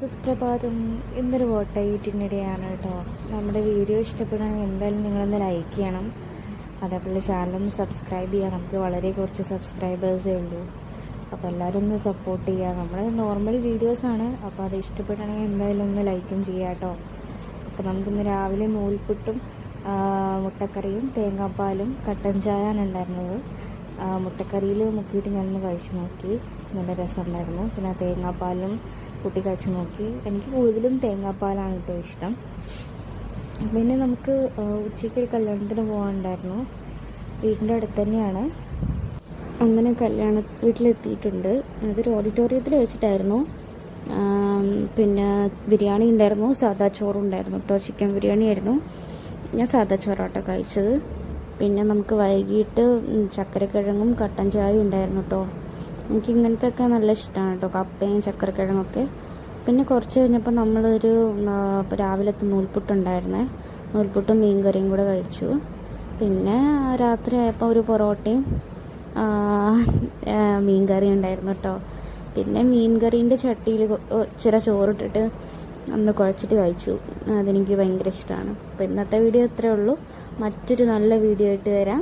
സുപ്രഭാതം. ഇന്നൊരു വോട്ടയിട്ടിനിടെയാണ് കേട്ടോ. നമ്മുടെ വീഡിയോ ഇഷ്ടപ്പെടുകയാണെങ്കിൽ എന്തായാലും നിങ്ങളൊന്ന് ലൈക്ക് ചെയ്യണം. അതേപോലെ ചാനലൊന്ന് സബ്സ്ക്രൈബ് ചെയ്യുക. നമുക്ക് വളരെ കുറച്ച് സബ്സ്ക്രൈബേഴ്സേ ഉള്ളൂ. അപ്പോൾ എല്ലാവരും ഒന്ന് സപ്പോർട്ട് ചെയ്യുക. നമ്മുടെ നോർമൽ വീഡിയോസാണ്. അപ്പോൾ അത് ഇഷ്ടപ്പെടുകയാണെങ്കിൽ എന്തായാലും ഒന്ന് ലൈക്കും ചെയ്യുക കേട്ടോ. അപ്പോൾ നമുക്കിന്ന് രാവിലെ നൂൽപുട്ടും മുട്ടക്കറിയും തേങ്ങാപ്പാലും കട്ടൻ ചായയാണ് ഉണ്ടായിരുന്നത്. മുട്ടക്കറിയിൽ മുക്കിയിട്ട് ഞാനൊന്ന് കഴിച്ചു നോക്കി. നല്ല രസമുണ്ടായിരുന്നു. പിന്നെ തേങ്ങാപ്പാലും കൂട്ടി കഴിച്ചു നോക്കി. എനിക്ക് കൂടുതലും തേങ്ങാപ്പാലാണ് കേട്ടോ ഇഷ്ടം. പിന്നെ നമുക്ക് ഉച്ചയ്ക്ക് ഒരു കല്യാണത്തിന് പോകാനുണ്ടായിരുന്നു. വീടിൻ്റെ അടുത്ത് തന്നെയാണ്. അങ്ങനെ കല്യാണ വീട്ടിലെത്തിയിട്ടുണ്ട്. അതൊരു ഓഡിറ്റോറിയത്തിൽ വെച്ചിട്ടായിരുന്നു. പിന്നെ ബിരിയാണി ഉണ്ടായിരുന്നു, സാദാ ചോറുണ്ടായിരുന്നു കേട്ടോ. ചിക്കൻ ബിരിയാണി ആയിരുന്നു. ഞാൻ സാദാ ചോറാട്ടോ കഴിച്ചത്. പിന്നെ നമുക്ക് വൈകിട്ട് ചക്കരക്കിഴങ്ങും കട്ടൻ ചായയും ഉണ്ടായിരുന്നു കേട്ടോ. എനിക്ക് ഇങ്ങനത്തെ ഒക്കെ നല്ല ഇഷ്ടമാണ് കേട്ടോ, കപ്പയും ചക്കരക്കിഴങ്ങൊക്കെ. പിന്നെ കുറച്ച് കഴിഞ്ഞപ്പോൾ നമ്മളൊരു രാവിലത്തെ നൂൽപുട്ടുണ്ടായിരുന്നേ. നൂൽപുട്ടും മീൻ കറിയും കൂടെ കഴിച്ചു. പിന്നെ രാത്രി ആയപ്പോൾ ഒരു പൊറോട്ടയും മീൻ കറിയും ഉണ്ടായിരുന്നു കേട്ടോ. പിന്നെ മീൻ കറീൻ്റെ ചട്ടിയിൽ ഇച്ചിരി ചോറിട്ടിട്ട് ഒന്ന് കുഴച്ചിട്ട് കഴിച്ചു. അതെനിക്ക് ഭയങ്കര ഇഷ്ടമാണ്. അപ്പോൾ ഇന്നത്തെ വീഡിയോ ഇത്രയേ ഉള്ളൂ. മറ്റൊരു നല്ല വീഡിയോ ആയിട്ട് വരാം.